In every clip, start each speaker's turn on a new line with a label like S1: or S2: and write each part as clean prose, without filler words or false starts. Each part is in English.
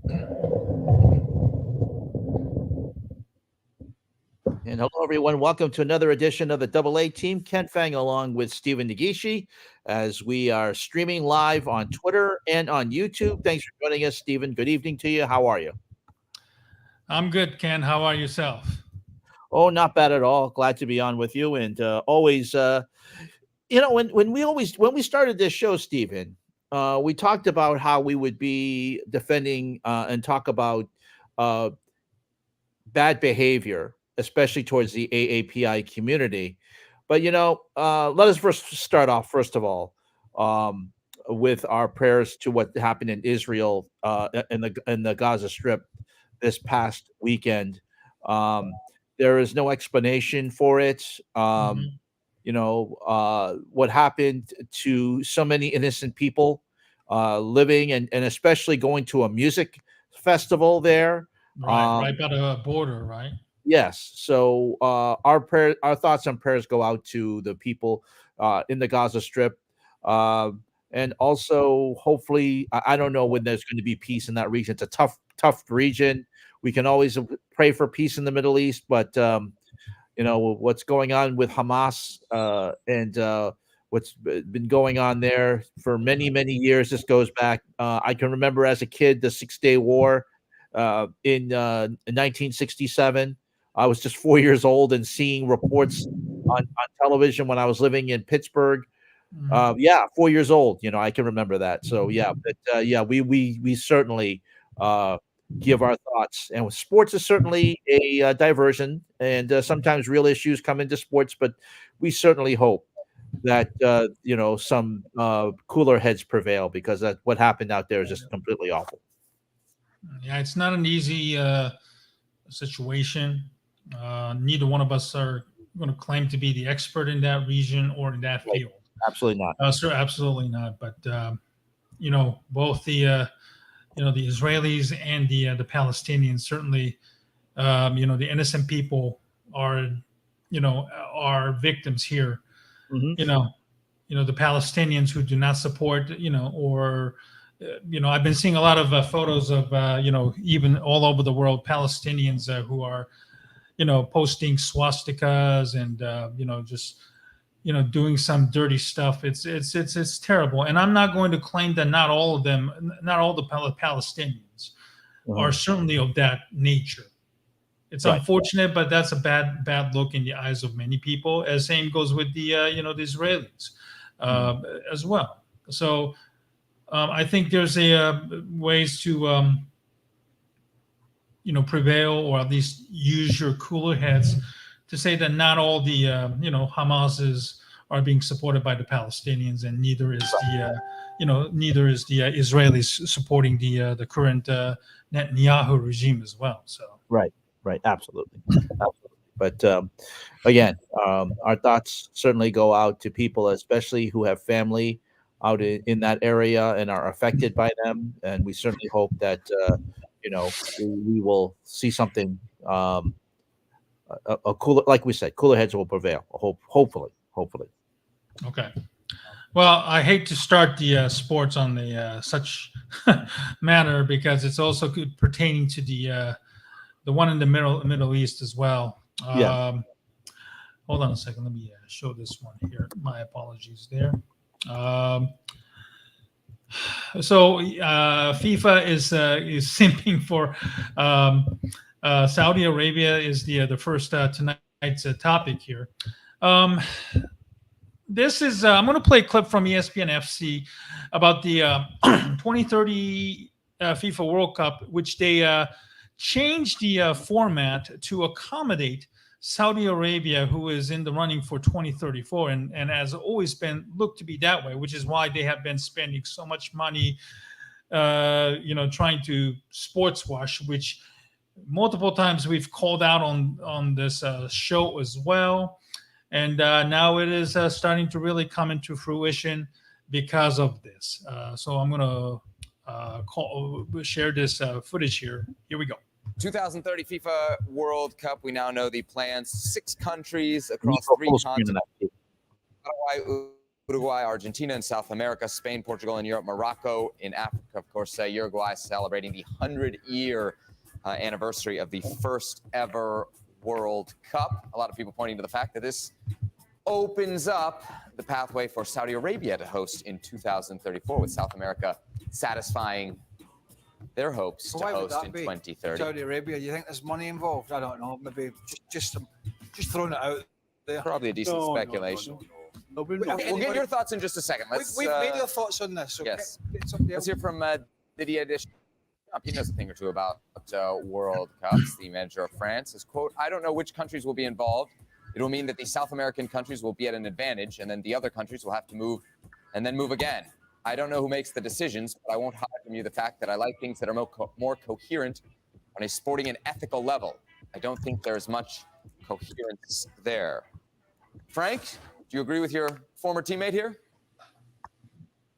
S1: And hello, everyone. Welcome to another edition of the Double A Team. Ken Fang along with Stephen Nagishi as we are streaming live on Twitter and on YouTube. Thanks for joining us, Stephen. Good evening to you. How are you?
S2: I'm good, Ken. How are yourself?
S1: Oh, not bad at all. Glad to be on with you. And always, when we started this show, Stephen, we talked about how we would be defending and talk about uh, bad behavior, especially towards the AAPI community. But let us first start off, first of all, um, with our prayers to what happened in Israel in the Gaza Strip this past weekend. Um, there is no explanation for it.
S2: Hmm.
S1: What happened to so many innocent people living and especially going to a music festival there.
S2: Right by the border, right?
S1: Yes. So our thoughts and prayers go out to the people in the Gaza Strip, uh, and also hopefully I don't know when there's going to be peace in that region. It's a tough region. We can always pray for peace in the Middle East, but what's going on with Hamas and what's been going on there for many years. This goes back. I can remember as a kid the 6 Day War in 1967. I was just 4 years old and seeing reports on television when I was living in Pittsburgh.
S2: Hmm.
S1: Yeah, 4 years old. I can remember that. So yeah, but yeah, we certainly uh, give our thoughts. And sports is certainly a diversion, and sometimes real issues come into sports. But we certainly hope that some cooler heads prevail because that what happened out there is just completely awful.
S2: Yeah, it's not an easy situation. Neither one of us are going to claim to be the expert in that region or in that
S1: Right.
S2: field.
S1: Absolutely not.
S2: Sir, absolutely not. But both the Israelis and the Palestinians certainly, the innocent people are, are victims here.
S1: Hmm.
S2: You know, the Palestinians who do not support, or I've been seeing a lot of photos of even all over the world Palestinians who are posting swastikas and just doing some dirty stuff. It's terrible, and I'm not going to claim that not all of them, not all the Palestinians are
S1: Hmm.
S2: certainly of that nature. It's
S1: Right.
S2: unfortunate, but that's a bad look in the eyes of many people. As same goes with the Israelis
S1: Mhm.
S2: uh, as well. So I think there's a ways to prevail, or at least use your cooler heads to say that not all the Hamases are being supported by the Palestinians, and neither is the Israelis supporting the current Netanyahu regime as well. So.
S1: Right. Right. Absolutely. Absolutely. But again, our thoughts certainly go out to people, especially who have family out in that area and are affected by them. And we certainly hope that we will see something a cooler, like we said, cooler heads will prevail. Hopefully.
S2: Okay. Well, I hate to start the sports on the such manner, because it's also good pertaining to the one in the Middle East as well.
S1: Yeah.
S2: Hold on a second. Let me show this one here. My apologies there. Um, FIFA is simping for Saudi Arabia is the first tonight's topic here. Um, this is I'm going to play a clip from ESPN FC about the 2030 FIFA World Cup, which they changed the format to accommodate Saudi Arabia, who is in the running for 2034, and has always been looked to be that way, which is why they have been spending so much money, trying to sports wash, which multiple times we've called out on this show as well. And now it is starting to really come into fruition because of this. So I'm going to share this footage here. Here we go.
S3: 2030 FIFA World Cup. We now know the plans. 6 countries
S1: Can you
S3: across
S1: go
S3: 3
S1: full screen on
S3: continents.
S1: that?
S3: Paraguay, Uruguay, Argentina in South America, Spain, Portugal in Europe, Morocco in Africa. Of course, Uruguay celebrating the 100-year anniversary of the first ever World Cup. A lot of people pointing to the fact that this opens up the pathway for Saudi Arabia to host in 2034, with South America satisfying their hopes to host in 2030.
S4: Saudi Arabia, you think there's money involved? I don't know. Maybe just throwing it out there.
S3: Probably a decent speculation.
S4: No,
S3: We'll get your thoughts in just a second.
S4: We've made our thoughts on this. So
S3: yes.
S4: Let's
S3: hear from Didier Deschamps. He knows a thing or two about World Cups. The manager of France says, quote, "I don't know which countries will be involved. It will mean that the South American countries will be at an advantage, and then the other countries will have to move and then move again. I don't know who makes the decisions, but I won't hide from you the fact that I like things that are more coherent on a sporting and ethical level. I don't think there's much coherence there." Frank, do you agree with your former teammate here?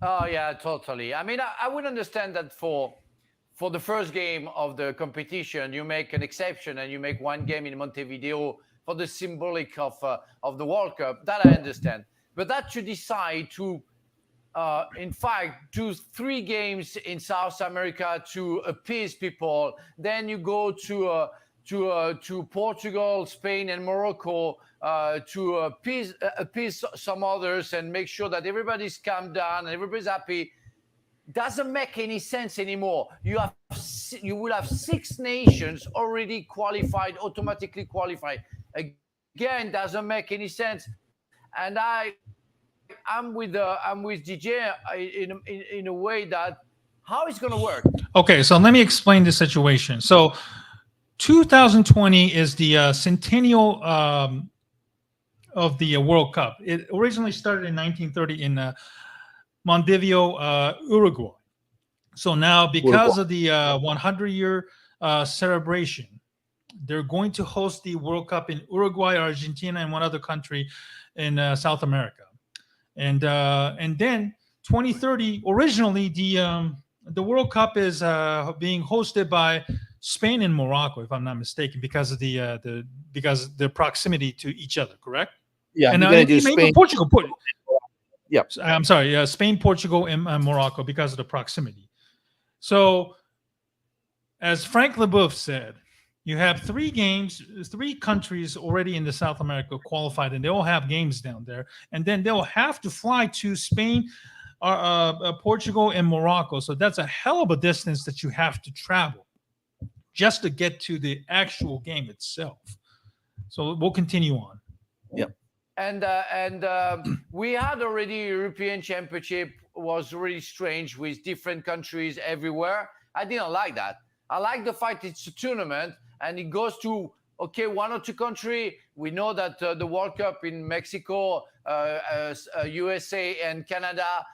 S5: Oh, yeah, totally. I mean, I would understand that for the first game of the competition, you make an exception and you make one game in Montevideo for the symbolic of the World Cup. That I understand. But that you decide to, in fact, do 3 games in South America to appease people. Then you go to Portugal, Spain, and Morocco to appease some others and make sure that everybody's calmed down and everybody's happy. Doesn't make any sense anymore. You will have 6 nations already qualified, automatically qualified. Again, doesn't make any sense. And I'm with DJ in a way that how it's going to work.
S2: Okay, so let me explain the situation. So 2020 is the centennial of the World Cup. It originally started in 1930 in Montevideo, Uruguay. So now, because of the 100-year celebration, they're going to host the World Cup in Uruguay, Argentina, and one other country in South America. And then 2030, originally the World Cup is being hosted by Spain and Morocco, if I'm not mistaken, because of the proximity to each other. Correct?
S1: Yeah,
S2: and
S1: you're going to do Spain,
S2: Portugal.
S1: Yep.
S2: I'm sorry. Spain, Portugal, and Morocco because of the proximity. So, as Frank Leboeuf said, you have 3 countries already in the South America qualified, and they all have games down there. And then they'll have to fly to Spain, Portugal, and Morocco. So that's a hell of a distance that you have to travel just to get to the actual game itself. So we'll continue on.
S1: Yep.
S5: And we had already European Championship was really strange with different countries everywhere. I didn't like that. I like the fact it's a tournament and it goes to, okay, 1 or 2 countries. We know that the World Cup in Mexico, USA and Canada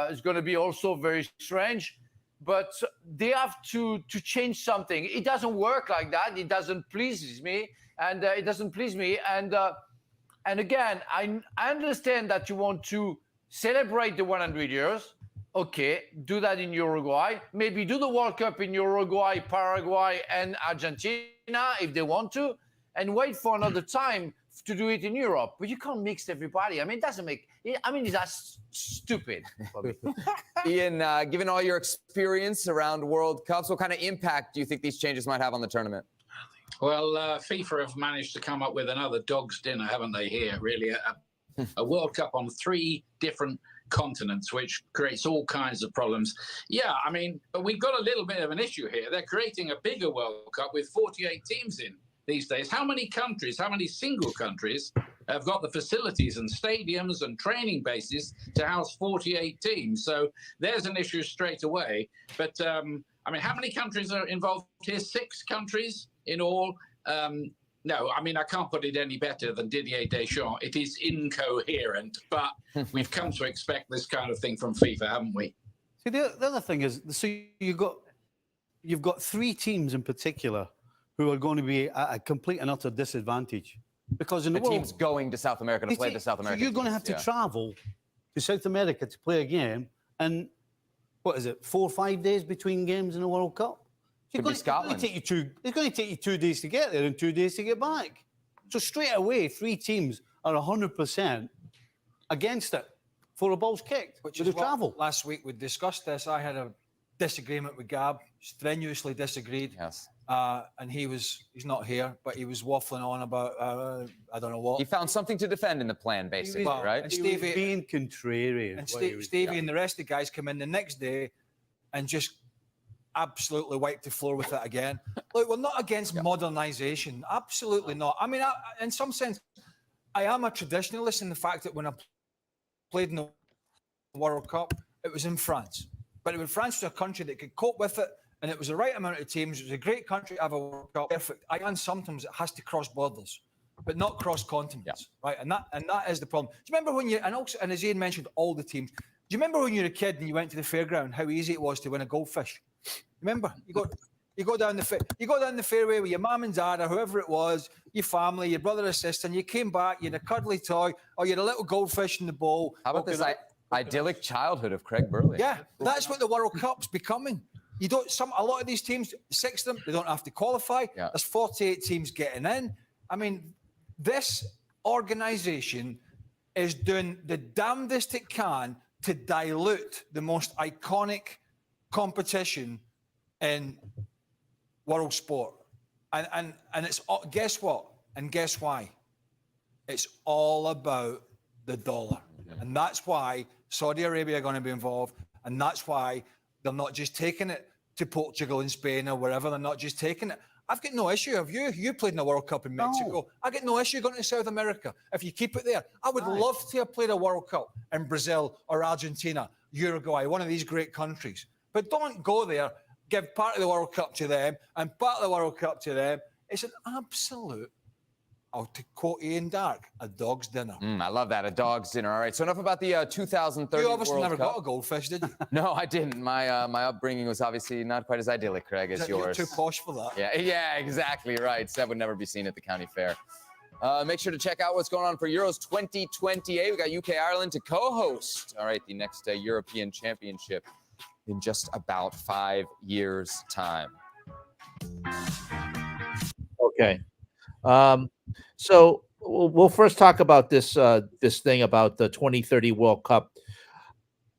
S5: is going to be also very strange. But they have to change something. It doesn't work like that. It doesn't please me. And it doesn't please me. And again, I understand that you want to celebrate the 100 years. Okay, do that in Uruguay. Maybe do the World Cup in Uruguay, Paraguay, and Argentina if they want to, and wait for another time to do it in Europe. But you can't mix everybody. I mean, it doesn't make. I mean, it's stupid.
S3: Ian, given all your experience around World Cups, what kind of impact do you think these changes might have on the tournament?
S6: Well, FIFA have managed to come up with another dog's dinner, haven't they, here, really? A World Cup on 3 different continents, which creates all kinds of problems. Yeah, I mean, but we've got a little bit of an issue here. They're creating a bigger World Cup with 48 teams in these days. How many single countries have got the facilities and stadiums and training bases to house 48 teams? So there's an issue straight away. But, I mean, how many countries are involved here? 6 countries in all. No, I mean, I can't put it any better than Didier Deschamps. It is incoherent, but we've come to expect this kind of thing from FIFA, haven't we?
S7: See, the other thing is, so you've got 3 teams in particular who are going to be at a complete and utter disadvantage because in the world,
S3: teams going to South America to play the South American.
S7: So you're going to have to travel to South America to play a game, and what is it, 4 or 5 days between games in the World Cup?
S3: Could be Scotland.
S7: It's going to take you 2 days to get there and 2 days to get back. So straight away, 3 teams are 100% against it. before the ball's kicked,
S4: Which
S7: with
S4: is
S7: the
S4: what
S7: travel.
S4: last week we discussed this. I had a disagreement with Gab, strenuously disagreed.
S3: Yes.
S4: And he's not here, but he was waffling on about I don't know what.
S3: He found something to defend in the plan, basically,
S4: Well,
S3: right?
S4: and
S7: He was
S4: Stevie
S7: being contrarian.
S4: and
S7: what he was
S4: Stevie
S7: doing.
S4: and the rest of the guys come in the next day and just absolutely wiped the floor with it again. Look, we're not against modernisation, absolutely not. I mean, in some sense, I am a traditionalist in the fact that when I played in the World Cup, it was in France. But France was a country that could cope with it, and it was the right amount of teams. It was a great country to have a World Cup. Perfect. And sometimes it has to cross borders, but not cross continents, right? And that is the problem. Do you remember when and as Ian mentioned, all the teams. Do you remember when you were a kid and you went to the fairground, how easy it was to win a goldfish? Remember, you go down the fairway with your mum and dad or whoever it was, your family, your brother or sister, and you came back, you had a cuddly toy, or you had a little goldfish in the bowl.
S3: How about this idyllic childhood of Craig Burley?
S4: Yeah, that's what the World Cup's becoming. You don't. A lot of these teams, 6 of them, they don't have to qualify.
S3: Yeah.
S4: There's 48 teams getting in. I mean, this organisation is doing the damnedest it can to dilute the most iconic competition in world sport. And it's, guess what? And guess why? It's all about the dollar. And that's why Saudi Arabia are going to be involved. And that's why they're not just taking it to Portugal and Spain or wherever. They're not just taking it. I've got no issue. Have you? You played in the World Cup in Mexico.
S7: No.
S4: I get no issue going to South America if you keep it there. I would love to have played a World Cup in Brazil or Argentina, Uruguay, one of these great countries. But don't go there, give part of the World Cup to them and part of the World Cup to them. It's an absolute, to quote Ian Dark, a dog's dinner.
S3: I love that, a dog's dinner. All right, so enough about the 2030
S4: You obviously
S3: World
S4: never
S3: Cup.
S4: got a goldfish, did you?
S3: No, I didn't. My upbringing was obviously not quite as idyllic, Craig, as
S4: You're
S3: yours.
S4: too posh for that.
S3: Yeah, exactly right. So that would never be seen at the county fair. Make sure to check out what's going on for Euros 2028. We got UK Ireland to co-host. All right, the next European Championship in just about 5 years' time.
S1: Okay. So we'll first talk about this thing about the 2030 World Cup.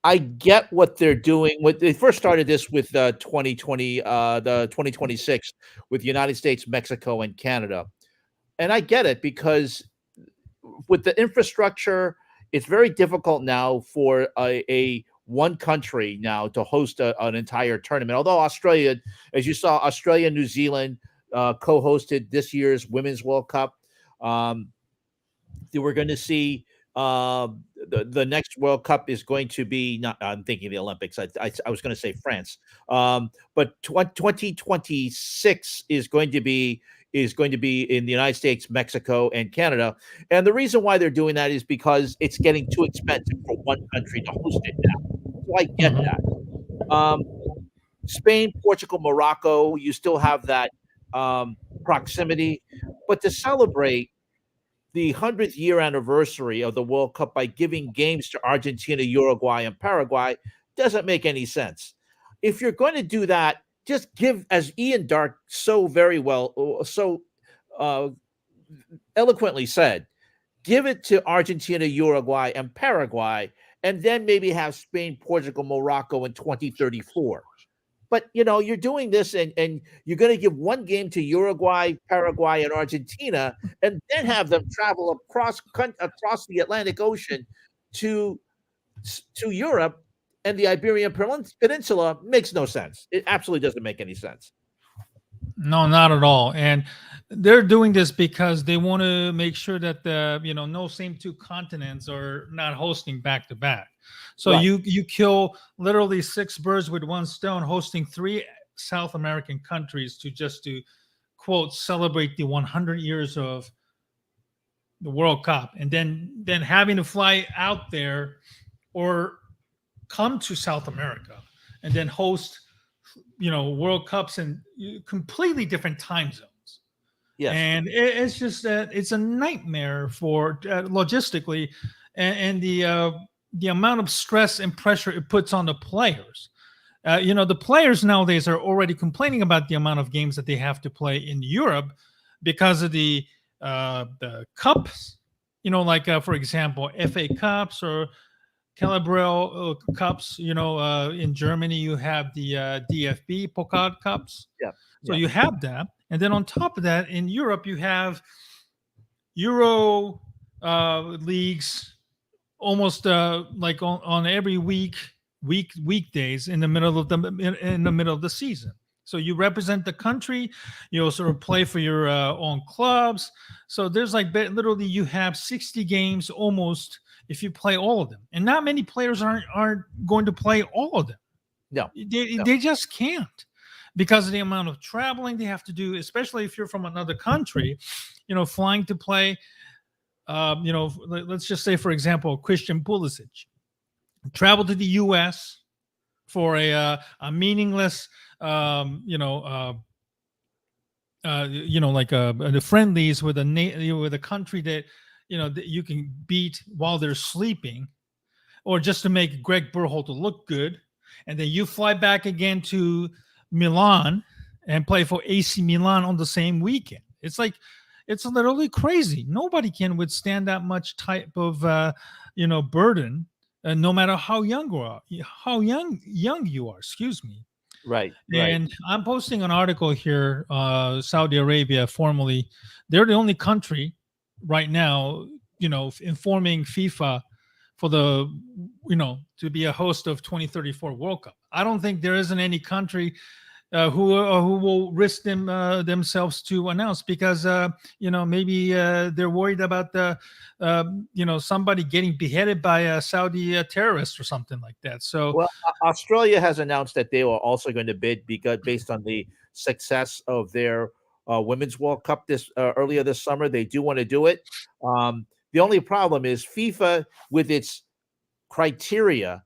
S1: I get what they're doing. They first started this with 2020, the 2026 with the United States, Mexico, and Canada. And I get it because with the infrastructure, it's very difficult now for a one country now to host an entire tournament. Although Australia, as you saw, Australia, New Zealand co-hosted this year's Women's World Cup. We're going to see the next World Cup is going to be not. I'm thinking the Olympics. I was going to say France, but 2026 is going to be in the United States, Mexico, and Canada. And the reason why they're doing that is because it's getting too expensive for one country to host it now. So I get that. Spain, Portugal, Morocco, you still have that proximity, but to celebrate the 100th year anniversary of the World Cup by giving games to Argentina, Uruguay, and Paraguay doesn't make any sense. If you're going to do that, just give, as Ian Dark so eloquently said, give it to Argentina, Uruguay, and Paraguay, and then maybe have Spain, Portugal, Morocco in 2034. But, you're doing this and you're going to give one game to Uruguay, Paraguay, and Argentina, and then have them travel across the Atlantic Ocean to Europe and the Iberian Peninsula. Makes no sense. It absolutely doesn't make any sense.
S2: No, not at all. And they're doing this because they want to make sure that no same two continents are not hosting back to back. So
S1: Right.
S2: you kill literally 6 birds with one stone, hosting 3 South American countries to quote celebrate the 100 years of the World Cup, and then having to fly out there or come to South America and then host World Cups in completely different time zones.
S1: Yes.
S2: And it's just that it's a nightmare for logistically, and the amount of stress and pressure it puts on the players. The players nowadays are already complaining about the amount of games that they have to play in Europe because of the cups. For example, FA Cups or Calabrel Cups. In Germany, you have the DFB Pokal Cups.
S1: Yeah.
S2: So
S1: Yeah.
S2: you have that. And then on top of that, in Europe, you have Euro leagues almost like on every weekdays in the middle of the season. So you represent the country, you also play for your own clubs. So there's like literally you have 60 games almost if you play all of them, and not many players aren't going to play all of them.
S1: No.
S2: They just can't, because of the amount of traveling they have to do, especially if you're from another country, flying to play. Let's just say, for example, Christian Pulisic traveled to the U.S. for a meaningless, like the friendlies with a country that that you can beat while they're sleeping, or just to make Greg Berhalter look good, and then you fly back again to Milan and play for AC Milan on the same weekend. It's literally crazy. Nobody can withstand that much type of burden, no matter how young you are. Excuse me.
S1: Right.
S2: And I'm posting an article here. Saudi Arabia, formerly, they're the only country right now, informing FIFA for the, to be a host of 2034 World Cup. I don't think there isn't any country who will risk themselves to announce, because maybe they're worried about somebody getting beheaded by a Saudi terrorist or something like that. So
S1: Well, Australia has announced that they are also going to bid, because based on the success of their Women's World Cup this earlier this summer, they do want to do it. The only problem is FIFA, with its criteria,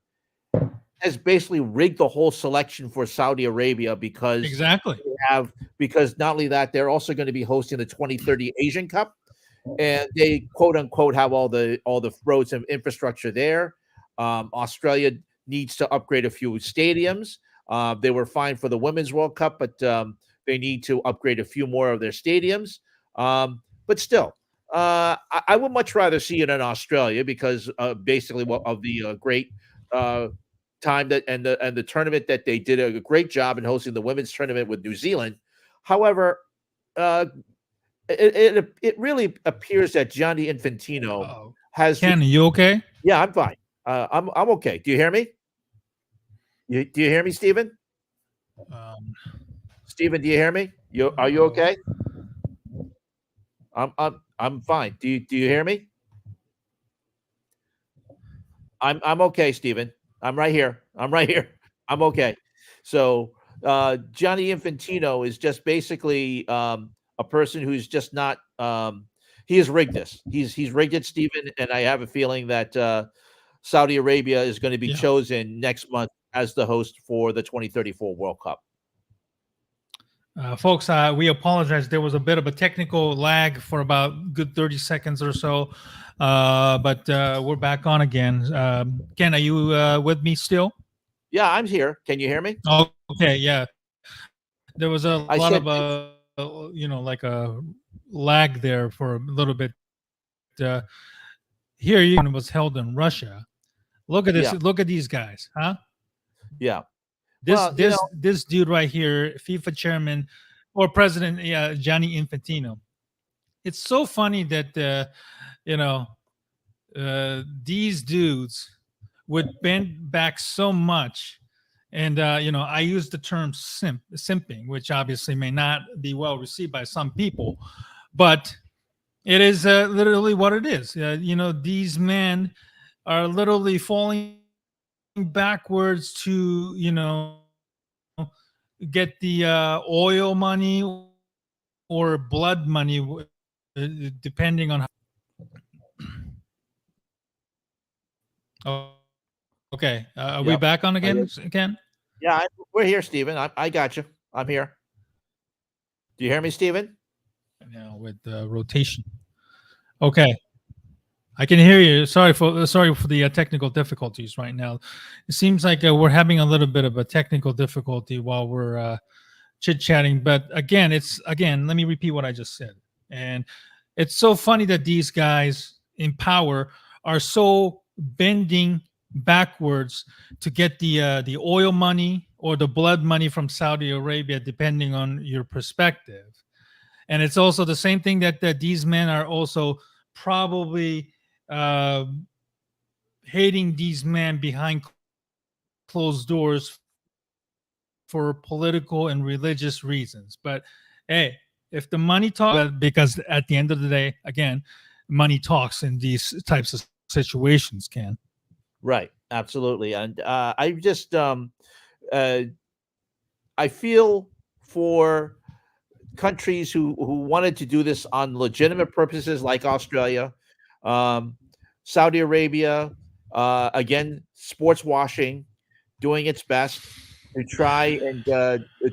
S1: has basically rigged the whole selection for Saudi Arabia, because
S2: exactly.
S1: Because not only that, they're also going to be hosting the 2030 Asian Cup, and they quote unquote have all the roads and infrastructure there. Australia needs to upgrade a few stadiums. They were fine for the Women's World Cup, but they need to upgrade a few more of their stadiums. But still, I would much rather see it in Australia, because basically of the great time that and the tournament that they did a great job in hosting the women's tournament with New Zealand. However, it really appears that Gianni Infantino has.
S2: Ken, are you okay?
S1: Yeah, I'm fine. I'm okay. Do you hear me? Do you hear me, Stephen? Stephen, do you hear me? Are you okay? I'm fine. Do you hear me? I'm okay, Stephen. I'm right here. I'm okay. So Gianni Infantino is just basically a person who's just not. He has rigged this. He's rigged it, Stephen, and I have a feeling that Saudi Arabia is going to be chosen next month as the host for the 2034 World Cup.
S2: Folks, we apologize. There was a bit of a technical lag for about good 30 seconds or so, but we're back on again. Ken, are you with me still?
S1: Yeah, I'm here. Can you hear me?
S2: Okay, yeah. There was a lot of, like a lag there for a little bit. Here, it was held in Russia. Look at this. Yeah. Look at these guys, huh?
S1: Yeah.
S2: This dude right here, FIFA chairman or president, Gianni Infantino. It's so funny that these dudes would bend back so much, and I use the term simping, which obviously may not be well received by some people, but it is literally what it is. These men are literally falling backwards to get the oil money or blood money, depending on how. Okay, are we back on again, Ken?
S1: Yeah, we're here, Stephen. I got you. I'm here. Do you hear me, Stephen?
S2: Now with rotation. Okay. I can hear you. Sorry for the technical difficulties right now. It seems like we're having a little bit of a technical difficulty while we're chit-chatting. But again, let me repeat what I just said. And it's so funny that these guys in power are so bending backwards to get the oil money or the blood money from Saudi Arabia, depending on your perspective. And it's also the same thing that these men are also probably uh, hating these men behind closed doors for political and religious reasons. But hey, if the money talks, because at the end of the day, again, money talks in these types of situations, Ken.
S1: Right, absolutely. And I just uh, I feel for countries who wanted to do this on legitimate purposes, like Australia, um, Saudi Arabia, again, sports washing, doing its best to try and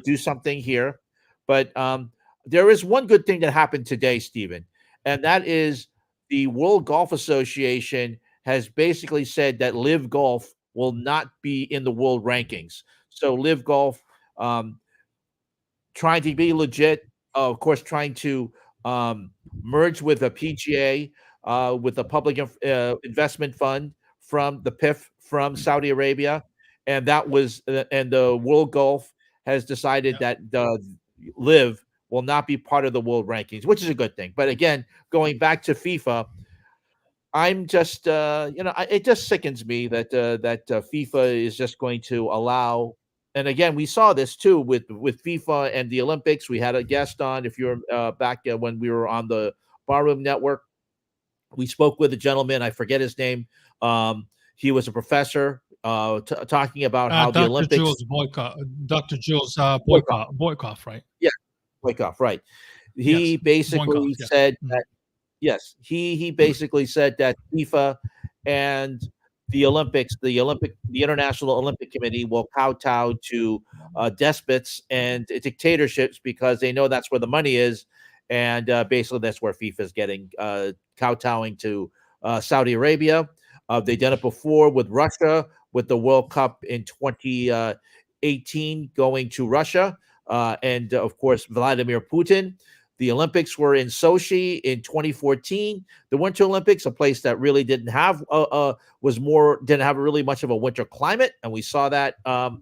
S1: do something here. But there is one good thing that happened today, Stephen, and that is the World Golf Association has basically said that Live Golf will not be in the world rankings. So Live Golf, um, trying to be legit, of course, trying to merge with a PGA, with a public investment fund from the PIF from Saudi Arabia, and that was and the World Golf has decided that the Live will not be part of the world rankings, which is a good thing. But again, going back to FIFA, I'm just, it just sickens me that FIFA is just going to allow. And again, we saw this too with FIFA and the Olympics. We had a guest on. If you're back when we were on the Barroom Network, we spoke with a gentleman. I forget his name. He was a professor talking about how the
S2: Dr.
S1: Olympics.
S2: Jules Boykoff, Dr. Jules Boykoff, right?
S1: Yeah, Boykoff, right. He
S2: Yes,
S1: basically
S2: Boykoff, yes.
S1: said that. Yes, he basically said that FIFA and the Olympics, the International Olympic Committee will kowtow to despots and dictatorships because they know that's where the money is, and basically that's where FIFA is getting kowtowing to Saudi Arabia. They've done it before with Russia, with the World Cup in 2018 going to Russia, and of course Vladimir Putin. The Olympics were in Sochi in 2014. The Winter Olympics, a place that really didn't have didn't have really much of a winter climate, and we saw that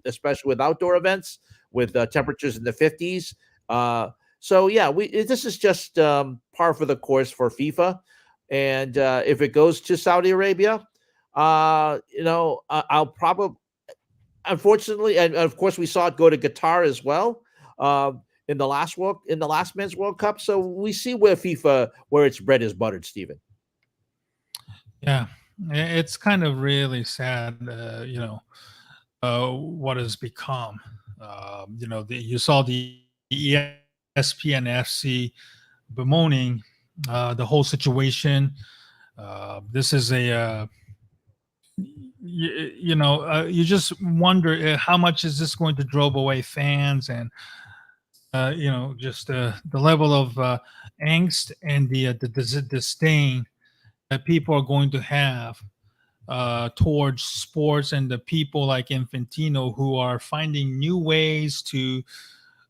S1: especially with outdoor events with temperatures in the 50s. So yeah, this is just par for the course for FIFA, and if it goes to Saudi Arabia, I'll probably, unfortunately, and of course we saw it go to Qatar as well. In the last men's World Cup. So we see where its bread is buttered, Stephen.
S2: Yeah, it's kind of really sad, what has become. You saw the ESPN FC bemoaning the whole situation. This is you just wonder how much is this going to drove away fans and just the level of angst and the disdain that people are going to have towards sports and the people like Infantino who are finding new ways to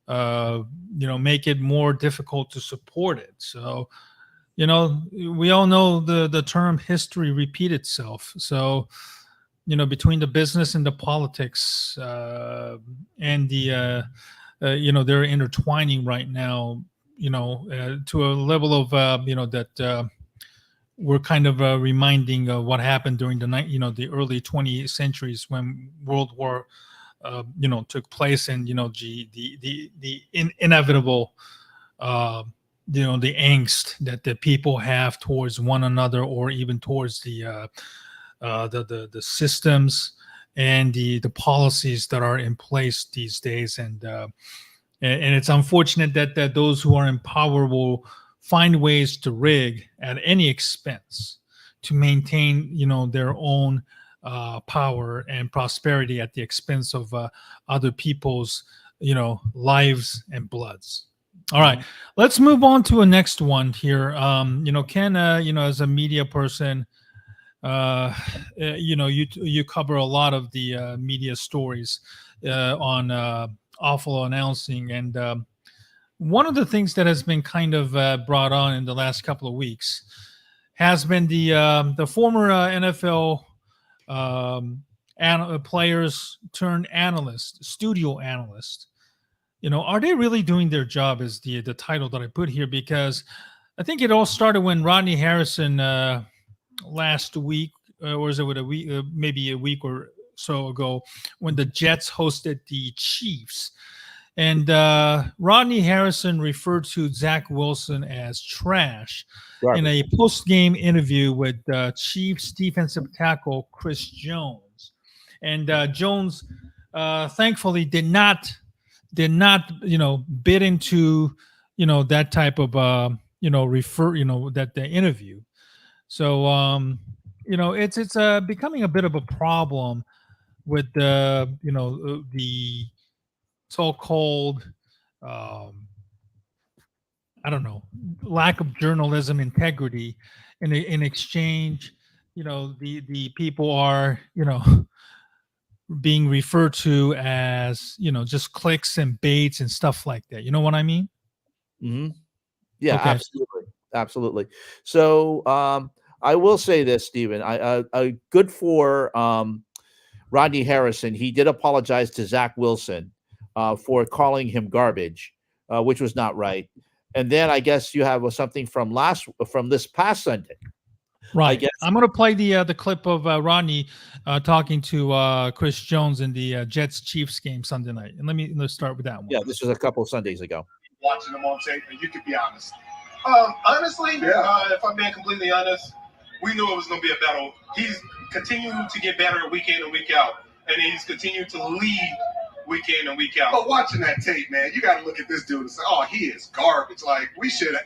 S2: make it more difficult to support it. So we all know the term history repeat itself. So between the business and the politics and the they're intertwining right now, to a level of, that we're kind of reminding what happened during the early 20th centuries when World War, took place, and the inevitable, the angst that the people have towards one another, or even towards the systems and the policies that are in place these days, and it's unfortunate that those who are in power will find ways to rig at any expense to maintain their own power and prosperity at the expense of other people's lives and bloods. All right, let's move on to a next one here. Ken, as a media person, you cover a lot of the media stories on awful announcing, and one of the things that has been kind of brought on in the last couple of weeks has been the former NFL players turned analyst, studio analyst. Are they really doing their job? Is the title that I put here, because I think it all started when Rodney Harrison last week, or was it with a week, maybe a week or so ago, when the Jets hosted the Chiefs. And Rodney Harrison referred to Zach Wilson as trash in a post-game interview with Chiefs defensive tackle Chris Jones. And Jones, thankfully, did not bid into that type of that the interview. So it's becoming a bit of a problem with the so-called I don't know, lack of journalism integrity. In exchange, the people are being referred to as just clicks and baits and stuff like that. You know what I mean?
S1: Mm-hmm. Yeah,
S2: Okay.
S1: absolutely. So I will say this, Stephen. I good for Rodney Harrison. He did apologize to Zach Wilson for calling him garbage, which was not right. And then I guess you have something from this past Sunday.
S2: Right.
S1: I guess
S2: I'm going to play the clip of Rodney talking to Chris Jones in the Jets Chiefs game Sunday night. And let's start with that one.
S1: Yeah, this was a couple of Sundays ago.
S8: Watching them on tape, and you could be honest. Honestly, if I'm being completely honest, we knew it was going to be a battle. He's continuing to get better week in and week out, and he's continued to lead week in and week out. But watching that tape, man, you got to look at this dude and say, "Oh, he is garbage." Like we should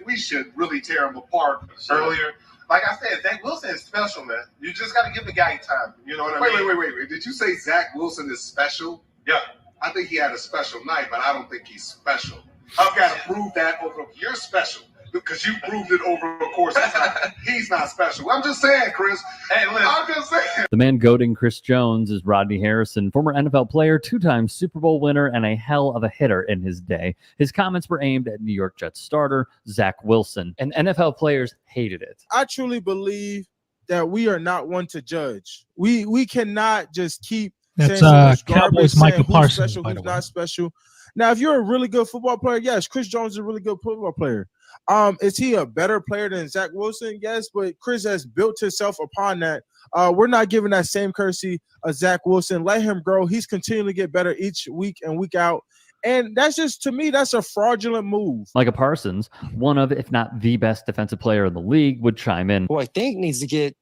S8: really tear him apart earlier. Like I said, Zach Wilson is special, man. You just got to give the guy time. You know what I mean? Wait. Did you say Zach Wilson is special? Yeah. I think he had a special night, but I don't think he's special. I've got to prove that over. You're special because you proved it over the course of time. He's not special. I'm just saying, Chris. Hey, listen. I'm just saying.
S9: The man goading Chris Jones is Rodney Harrison, former NFL player, two-time Super Bowl winner, and a hell of a hitter in his day. His comments were aimed at New York Jets starter Zach Wilson, and NFL players hated it.
S10: I truly believe that we are not one to judge. We cannot just keep
S2: That's
S10: saying
S2: Cowboys Micah Parsons,
S10: special,
S2: by the
S10: who's
S2: way.
S10: not special. Now, if you're a really good football player, yes, Chris Jones is a really good football player. Is he a better player than Zach Wilson? Yes, but Chris has built himself upon that. We're not giving that same courtesy of Zach Wilson. Let him grow. He's continuing to get better each week and week out. And that's just, to me, that's a fraudulent move.
S9: Micah Parsons, one of, if not the best defensive player in the league, would chime in.
S11: Who I think needs to get,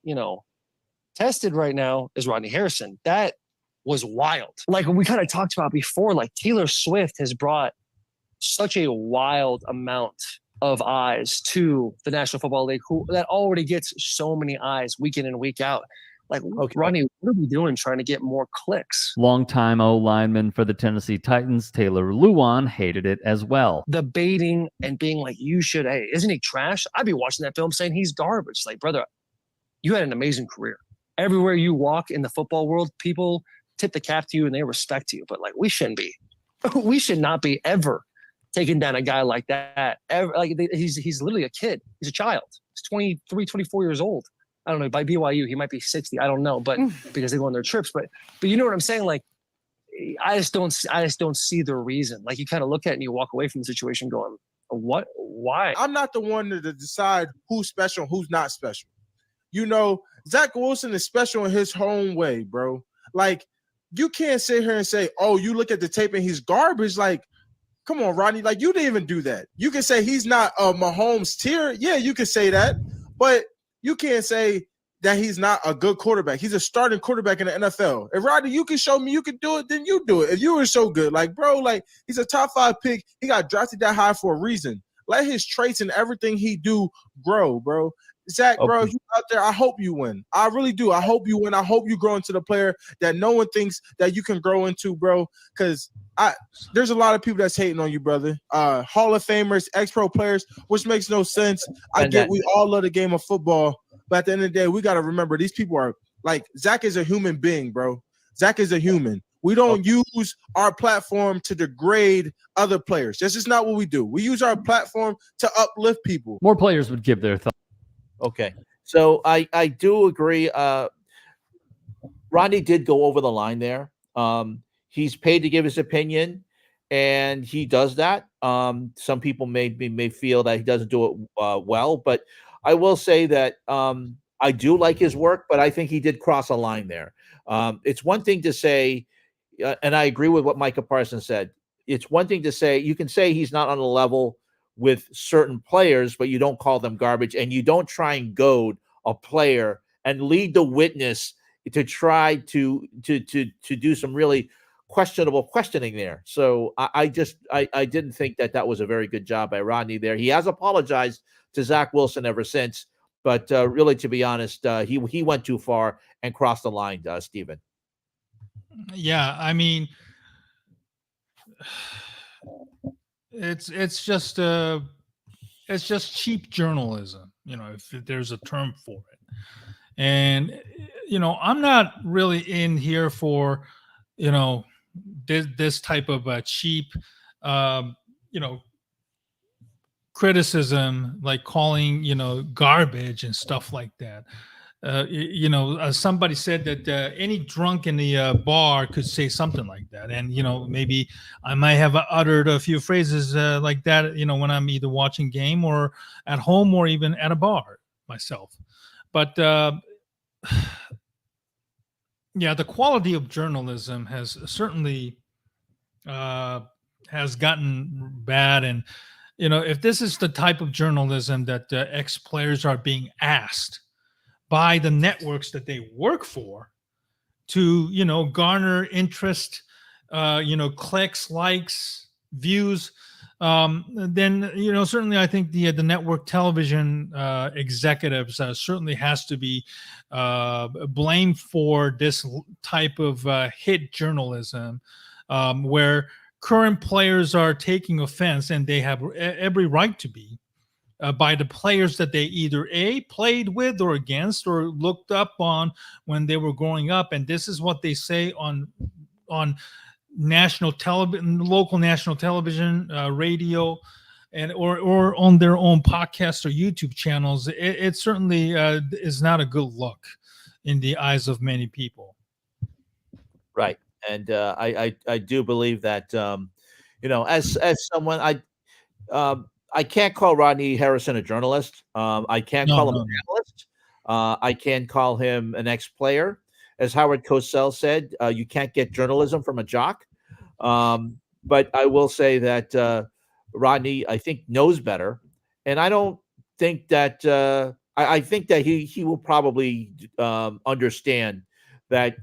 S11: tested right now is Rodney Harrison. That was wild. Like we kind of talked about before, like Taylor Swift has brought such a wild amount of eyes to the National Football League, that already gets so many eyes week in and week out. Like, Rodney, what are we doing trying to get more clicks?
S9: Longtime O-lineman for the Tennessee Titans, Taylor Lewan, hated it as well.
S11: The baiting and being like, hey, isn't he trash? I'd be watching that film saying he's garbage. Like, brother, you had an amazing career. Everywhere you walk in the football world, people tip the cap to you and they respect you. But like, we should not be ever taking down a guy like that. He's literally a kid. He's a child. He's 23, 24 years old. I don't know. By BYU, he might be 60. I don't know, but because they go on their trips. But you know what I'm saying? Like, I just don't see the reason. Like, you kind of look at it and you walk away from the situation going, what? Why?
S10: I'm not the one to decide who's special and who's not special. Zach Wilson is special in his own way, bro. Like, you can't sit here and say, oh, you look at the tape and he's garbage. Like, come on, Rodney. Like, you didn't even do that. You can say he's not a Mahomes tier. Yeah, you can say that. But you can't say that he's not a good quarterback. He's a starting quarterback in the NFL. If Rodney, you can show me you can do it, then you do it. If you were so good, like, bro, like, he's a top 5 pick. He got drafted that high for a reason. Let his traits and everything he do grow, bro. Zach, bro, you out there, I hope you win. I really do. I hope you win. I hope you grow into the player that no one thinks that you can grow into, bro, because there's a lot of people that's hating on you, brother. Hall of Famers, ex-pro players, which makes no sense. We all love the game of football, but at the end of the day, we got to remember these people are like, Zach is a human being, bro. Zach is a human. We don't use our platform to degrade other players. That's just not what we do. We use our platform to uplift people.
S9: More players would give their thoughts.
S1: Okay. So I do agree. Rodney did go over the line there. He's paid to give his opinion, and he does that. Some people may feel that he doesn't do it well, but I will say that I do like his work, but I think he did cross a line there. It's one thing to say, and I agree with what Micah Parsons said. It's one thing to say, you can say he's not on a level with certain players, but you don't call them garbage, and you don't try and goad a player and lead the witness to try to do some really questionable questioning there. So I didn't think that was a very good job by Rodney there. He has apologized to Zach Wilson ever since, but really, to be honest, he went too far and crossed the line, Stephen.
S2: Yeah, I mean, it's just cheap journalism, if there's a term for it. And I'm not really in here for this type of cheap criticism, like calling garbage and stuff like that. Somebody said that any drunk in the bar could say something like that, and maybe I might have uttered a few phrases like that when I'm either watching game or at home or even at a bar myself. But yeah, the quality of journalism has certainly has gotten bad. And if this is the type of journalism that ex-players are being asked by the networks that they work for to garner interest, clicks, likes, views, then certainly I think the network television executives certainly has to be blamed for this type of hit journalism, where current players are taking offense, and they have every right to be, by the players that they either played with or against or looked up on when they were growing up. And this is what they say on national television, local national television, radio, and or on their own podcasts or YouTube channels. It certainly is not a good look in the eyes of many people.
S1: Right, and I do believe that as someone, I can't call Rodney Harrison a journalist. I can't call him an analyst. I can call him an ex-player. As Howard Cosell said, you can't get journalism from a jock. But I will say that Rodney, I think, knows better. And I don't think that I think that he will probably understand that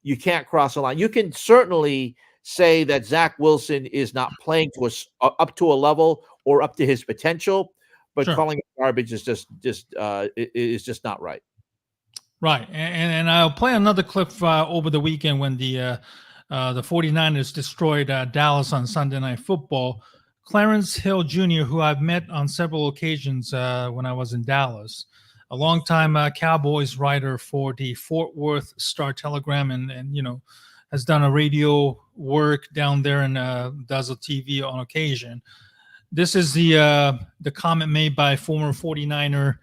S1: you can't cross a line. You can certainly say that Zach Wilson is not playing to us up to a level or up to his potential, but
S2: Sure.
S1: calling it garbage is just not right.
S2: Right, and I'll play another clip over the weekend when the 49ers destroyed Dallas on Sunday Night Football. Clarence Hill Jr., who I've met on several occasions when I was in Dallas, a longtime Cowboys writer for the Fort Worth Star-Telegram, and has done a radio work down there and does a TV on occasion. This is the comment made by former 49er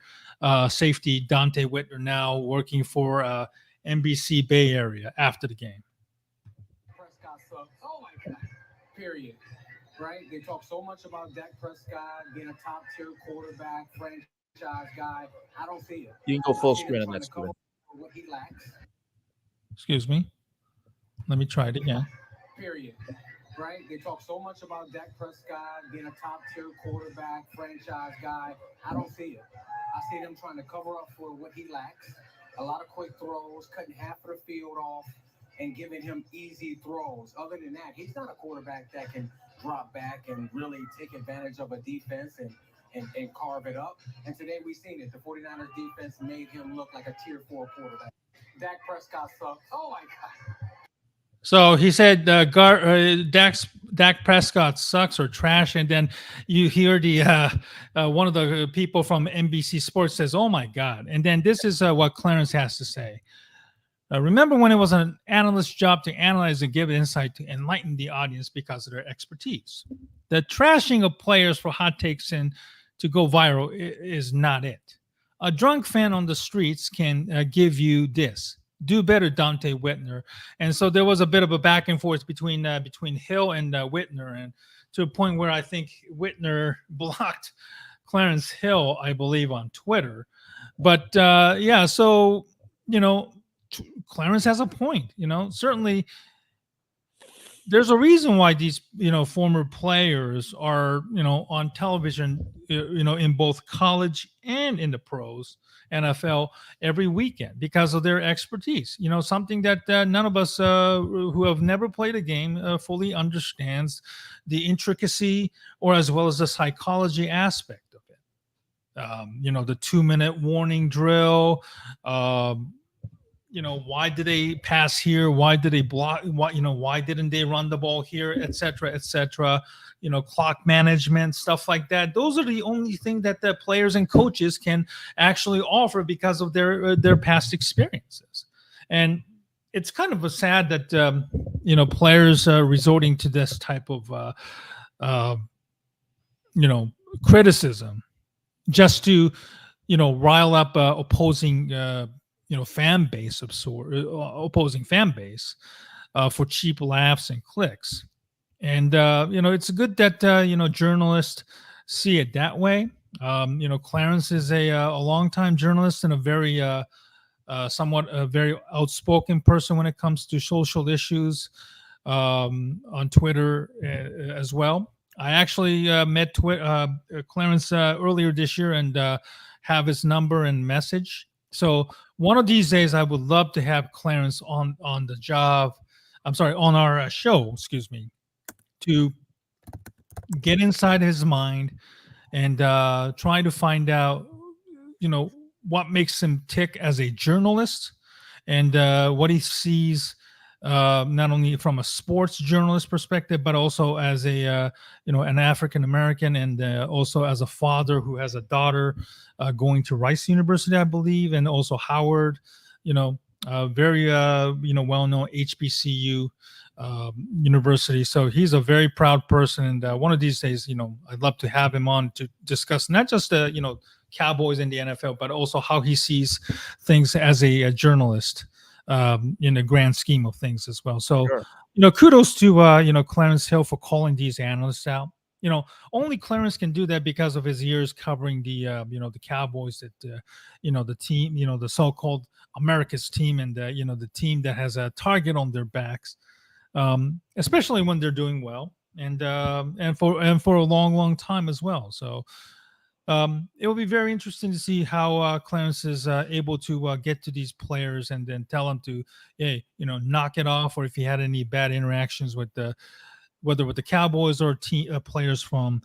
S2: safety Dante Whitner, now working for NBC Bay Area, after the game.
S12: Prescott sucks. Oh my God. Period. Right? They talk so much about Dak Prescott being a top tier quarterback, franchise guy. I don't see it.
S1: You can go full screen on that screen.
S12: What he lacks.
S2: Excuse me. Let me try it again.
S12: Period. Right? They talk so much about Dak Prescott being a top tier quarterback, franchise guy. I don't see it. I see them trying to cover up for what he lacks. A lot of quick throws, cutting half of the field off, and giving him easy throws. Other than that, he's not a quarterback that can drop back and really take advantage of a defense and carve it up. And today we've seen it. The 49ers defense made him look like a tier 4 quarterback. Dak Prescott sucks. Oh my God.
S2: So he said Dak Prescott sucks or trash, and then you hear the one of the people from NBC Sports says, "Oh my God!" And then this is what Clarence has to say. Remember when it was an analyst's job to analyze and give insight to enlighten the audience because of their expertise. The trashing of players for hot takes and to go viral is not it. A drunk fan on the streets can give you this. do better Dante Whitner. And so there was a bit of a back and forth between Hill and Whitner, and to a point where I think Whitner blocked Clarence Hill, I believe, on Twitter. But yeah, so Clarence has a point. Certainly there's a reason why these former players are on television in both college and in the pros NFL every weekend because of their expertise. Something that none of us who have never played a game fully understands the intricacy or as well as the psychology aspect of it. The 2-minute warning drill. Why did they pass here? Why did they block? Why didn't they run the ball here, et cetera, et cetera? Clock management, stuff like that. Those are the only thing that the players and coaches can actually offer because of their past experiences. And it's kind of a sad that players are resorting to this type of criticism just to rile up opposing fan base of opposing fan base for cheap laughs and clicks. And it's good that journalists see it that way. Clarence is a longtime journalist and a very somewhat a very outspoken person when it comes to social issues on Twitter as well. I actually met Clarence earlier this year and have his number and message. So one of these days, I would love to have Clarence on the job. I'm sorry, on our show, excuse me, to get inside his mind and try to find out, what makes him tick as a journalist and what he sees not only from a sports journalist perspective, but also as a an African American and also as a father who has a daughter going to Rice University, I believe, and also Howard. Very well-known HBCU university. So he's a very proud person, and one of these days, I'd love to have him on to discuss not just Cowboys in the NFL, but also how he sees things as a journalist. In the grand scheme of things as well. So,
S1: Sure.
S2: Kudos to, Clarence Hill for calling these analysts out. Only Clarence can do that because of his years covering the, the Cowboys that, the team, the so-called America's team and, the team that has a target on their backs, especially when they're doing well and for a long, long time as well. So, it will be very interesting to see how Clarence is able to get to these players and then tell them to, hey, knock it off, or if he had any bad interactions with whether with the Cowboys or players from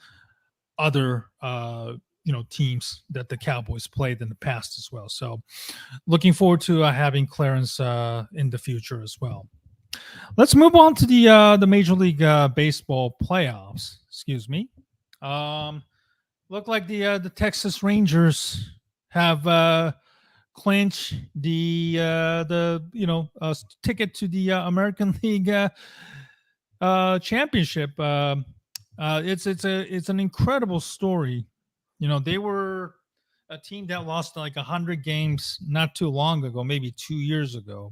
S2: other teams that the Cowboys played in the past as well. So, looking forward to having Clarence in the future as well. Let's move on to the Major League Baseball playoffs. Excuse me. Look like the Texas Rangers have clinched the ticket to the American League championship. It's an incredible story. They were a team that lost like 100 games not too long ago, maybe 2 years ago,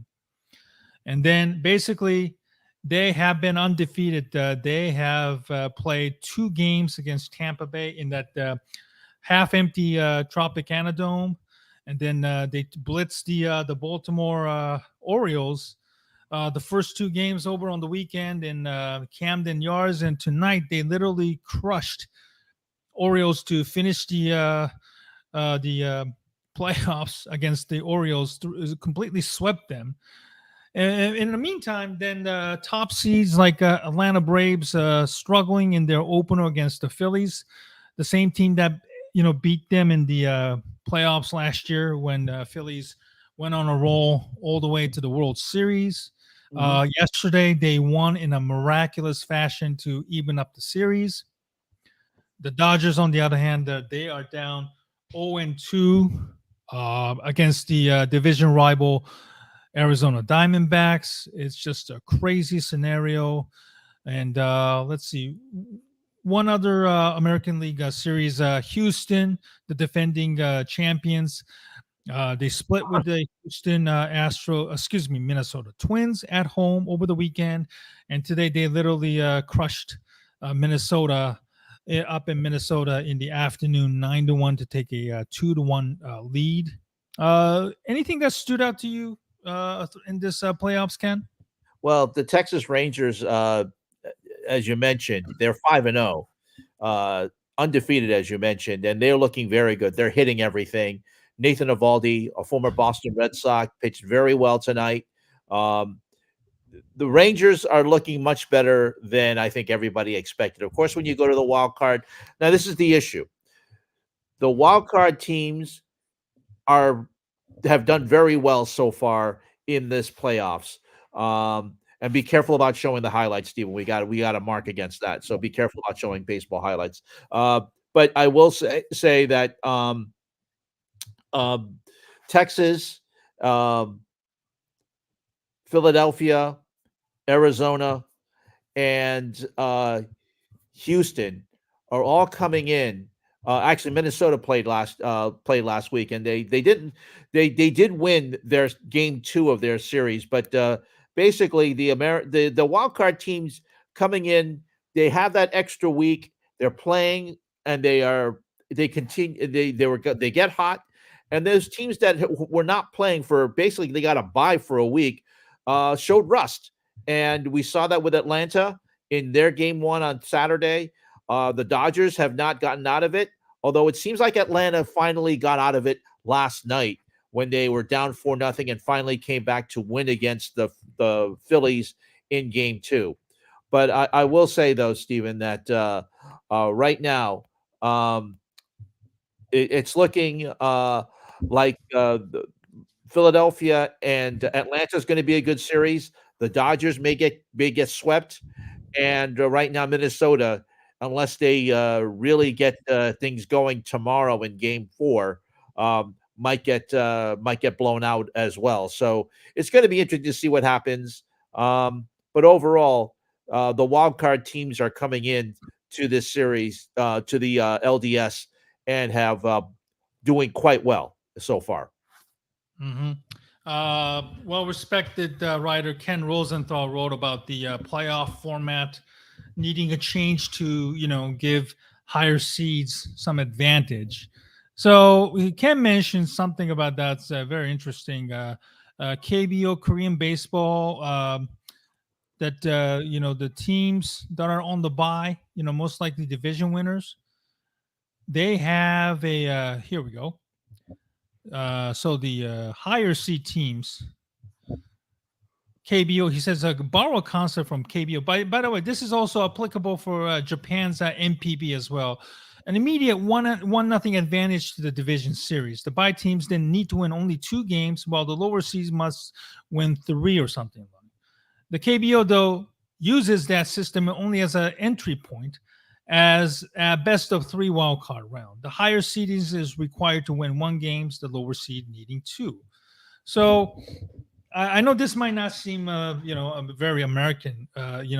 S2: and then basically they have been undefeated. They have played 2 games against Tampa Bay in that half-empty Tropicana Dome, and then they blitzed the Baltimore Orioles. The first 2 games over on the weekend in Camden Yards, and tonight they literally crushed Orioles to finish the playoffs against the Orioles. Completely swept them. And in the meantime, then the top seeds like Atlanta Braves struggling in their opener against the Phillies, the same team that beat them in the playoffs last year when the Phillies went on a roll all the way to the World Series. Yesterday, they won in a miraculous fashion to even up the series. The Dodgers, on the other hand, they are down 0-2 against the division rival Arizona Diamondbacks. It's just a crazy scenario. And let's see. One other American League series, Houston, the defending champions, They split with the Minnesota Twins at home over the weekend, and today they literally crushed Minnesota up in Minnesota in the afternoon, 9-1 to take a 2-1 lead. Anything that stood out to you in this playoffs, Ken?
S1: Well, the Texas Rangers, as you mentioned, they're 5-0, undefeated, as you mentioned, and they're looking very good. They're hitting everything. Nathan Eovaldi, a former Boston Red Sox, pitched very well tonight. The Rangers are looking much better than I think everybody expected. Of course, when you go to the wild card, now this is the issue. The wild card teams have done very well so far in this playoffs. And be careful about showing the highlights, Stephen. We got a mark against that. So be careful about showing baseball highlights. But I will say that Texas, Philadelphia, Arizona, and Houston are all coming in. Actually, Minnesota played last week, and they did win their game 2 of their series. But basically, the wild card teams coming in, they have that extra week. They're playing, and they continue. They get hot, and those teams that were not playing for basically they got a bye for a week, showed rust, and we saw that with Atlanta in their game 1 on Saturday. The Dodgers have not gotten out of it, although it seems like Atlanta finally got out of it last night when they were down 4-0 and finally came back to win against the Phillies in game 2. But I will say, though, Stephen, that right now it's looking like Philadelphia and Atlanta is going to be a good series. The Dodgers may get swept, and right now Minnesota, unless they really get things going tomorrow in Game 4, might get blown out as well. So it's going to be interesting to see what happens. But overall, the wild card teams are coming in to this series, to the LDS, and have doing quite well so far.
S2: Mm-hmm. Well-respected writer Ken Rosenthal wrote about the playoff format needing a change to, give higher seeds some advantage. So Ken mentioned something about that's very interesting. KBO, Korean baseball, that the teams that are on the bye, most likely division winners, they have a here we go. So the higher seed teams, KBO, he says, borrow a concept from KBO. By the way, this is also applicable for Japan's MPB as well. An immediate 1-0 advantage to the division series. The bye teams then need to win only 2 games, while the lower seeds must win 3 or something. The KBO, though, uses that system only as an entry point, as a best of 3 wildcard round. The higher seedings is required to win 1 games, the lower seed needing 2. So I know this might not seem, very American,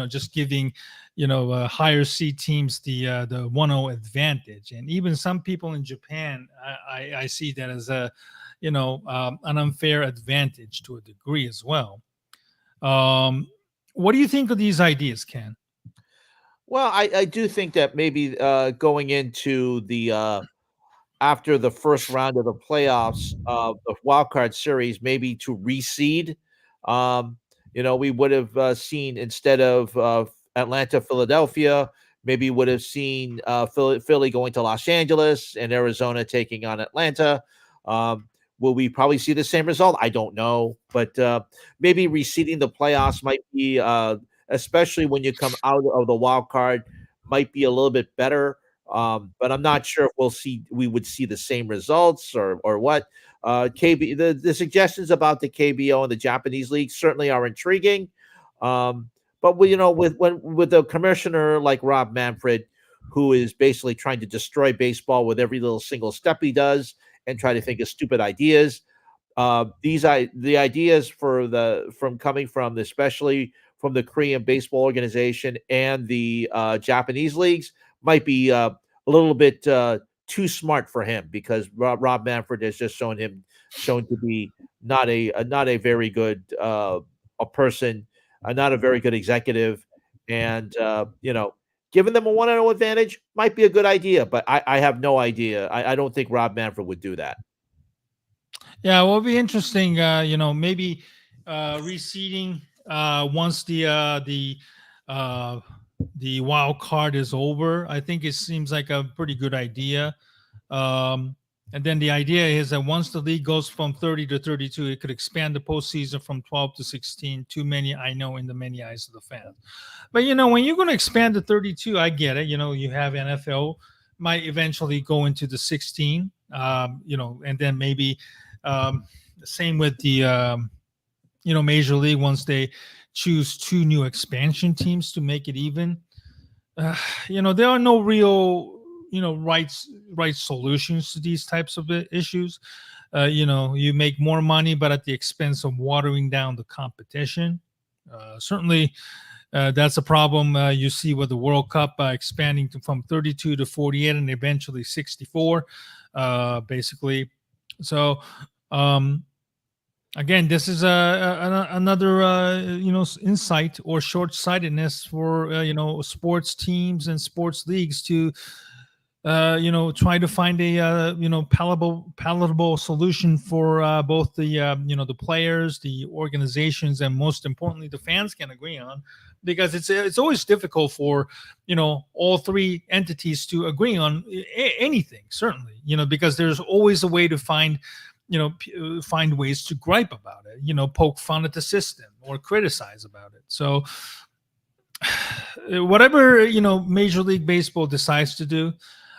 S2: just giving, higher seed teams the 1-0 advantage. And even some people in Japan, I see that as an unfair advantage to a degree as well. What do you think of these ideas, Ken?
S1: Well, I do think that maybe going into the after the first round of the playoffs of the wild card series, maybe to reseed. We would have seen, instead of Atlanta, Philadelphia, maybe would have seen Philly going to Los Angeles and Arizona taking on Atlanta. Will we probably see the same result? I don't know, but maybe reseeding the playoffs might be, especially when you come out of the wild card, might be a little bit better. But I'm not sure if we would see the same results or what. The suggestions about the KBO and the Japanese league certainly are intriguing. But with the commissioner like Rob Manfred, who is basically trying to destroy baseball with every little single step he does and try to think of stupid ideas. The ideas from coming from, especially from the Korean baseball organization and the Japanese leagues, might be a little bit too smart for him because Rob Manfred has just shown to be not a very good a person, not a very good executive, and giving them a 1-0 advantage might be a good idea, but I have no idea. I don't think Rob Manfred would do that.
S2: Yeah, well, it'll be interesting. Maybe reseeding once the wild card is over. I think it seems like a pretty good idea. And then the idea is that once the league goes from 30 to 32, it could expand the postseason from 12 to 16. Too many, I know, in the many eyes of the fans. But when you're going to expand to 32, I get it. You have NFL might eventually go into the 16. And then maybe same with the Major League once they choose 2 new expansion teams to make it even. There are no real right solutions to these types of issues. You make more money, but at the expense of watering down the competition. Certainly, that's a problem you see with the World Cup expanding from 32 to 48 and eventually 64, basically. So, again, this is another insight or short-sightedness for sports teams and sports leagues to try to find a palatable solution for both the the players, the organizations, and most importantly the fans can agree on, because it's always difficult for all 3 entities to agree on anything, certainly, because there's always a way to find find ways to gripe about it, poke fun at the system or criticize about it. So whatever Major League Baseball decides to do,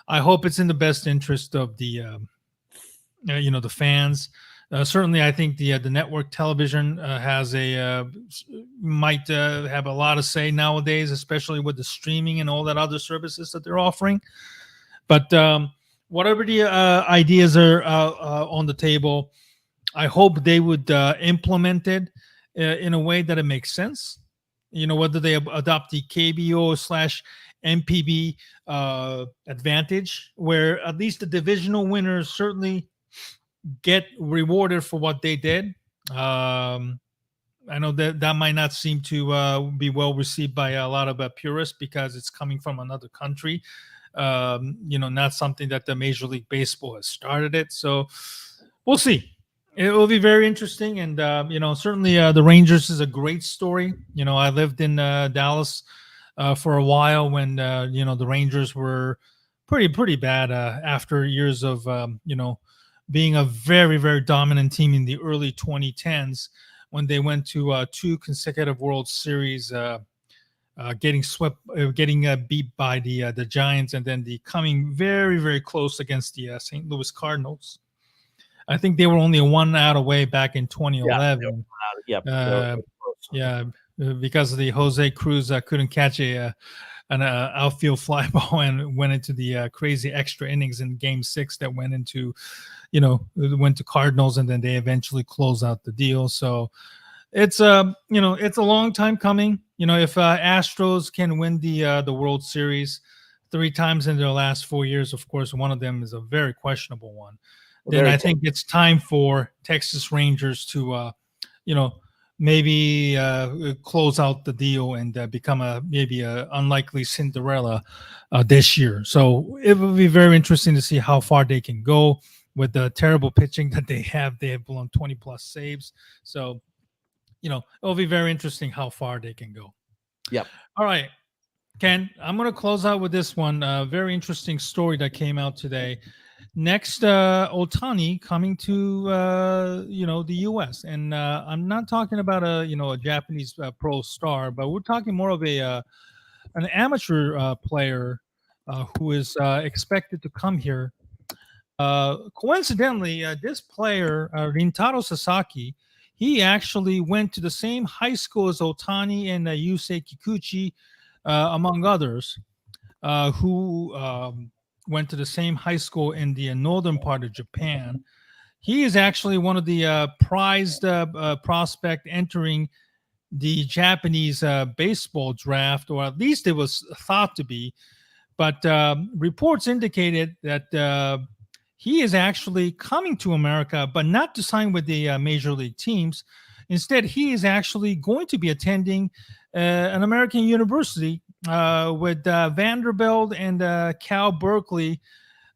S2: I hope it's in the best interest of the the fans. Certainly, I think the network television might have a lot to say nowadays, especially with the streaming and all that other services that they're offering. But whatever the ideas are on the table, I hope they would implement it in a way that it makes sense. Whether they adopt the KBO/MPB advantage, where at least the divisional winners certainly get rewarded for what they did. I know that might not seem to be well received by a lot of purists because it's coming from another country. Not something that the Major League Baseball has started it. So we'll see. It will be very interesting. And, certainly the Rangers is a great story. I lived in Dallas for a while when, the Rangers were pretty bad after years of, being a very, very dominant team in the early 2010s when they went to 2 consecutive World Series, getting beat by the Giants, and then coming very, very close against the St. Louis Cardinals. I think they were only 1 out away back in 2011. Because of the Jose Cruz couldn't catch an outfield fly ball and went into the crazy extra innings in Game 6 that went into, went to Cardinals, and then they eventually closed out the deal. So it's it's a long time coming. If Astros can win the World Series 3 times in their last 4 years, of course, one of them is a very questionable one. Then I think it's time for Texas Rangers to, maybe close out the deal and become maybe a unlikely Cinderella this year. So it will be very interesting to see how far they can go with the terrible pitching that they have. They have blown 20+ saves. So, it'll be very interesting how far they can go.
S1: Yep.
S2: All right, Ken, I'm going to close out with this one. Very interesting story that came out today. Next, Ohtani coming to the U.S. and I'm not talking about a Japanese pro star, but we're talking more of an amateur player who is expected to come here. Coincidentally, this player, Rintaro Sasaki, he actually went to the same high school as Ohtani and Yusei Kikuchi, among others, who went to the same high school in the northern part of Japan. He is actually one of the prized prospect entering the Japanese baseball draft, or at least it was thought to be, but reports indicated that he is actually coming to America, but not to sign with the major league teams. Instead, he is actually going to be attending an American university with Vanderbilt and Cal Berkeley,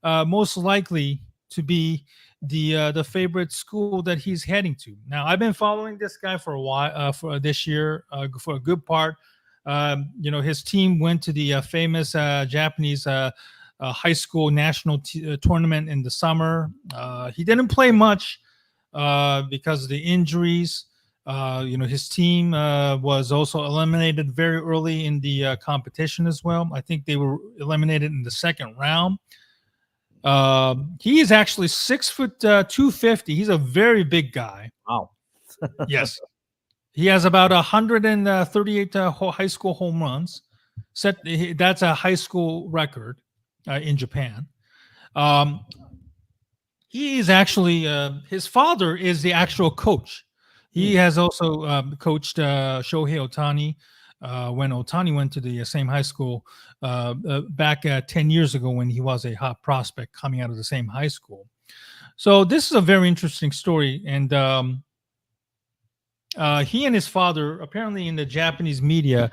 S2: most likely to be the favorite school that he's heading to. Now, I've been following this guy for a while, for this year, for a good part. His team went to the famous Japanese high school national tournament in the summer. He didn't play much because of the injuries. His team was also eliminated very early in the competition as well. I think they were eliminated in the second round. He is actually 6'250". He's a very big guy.
S9: Wow.
S2: Yes. He has about 138 high school home runs. That's a high school record in Japan. He is actually his father is the actual coach. He has also coached Shohei Ohtani when Ohtani went to the same high school back 10 years ago when he was a hot prospect coming out of the same high school. So this is a very interesting story. And he and his father, apparently in the Japanese media,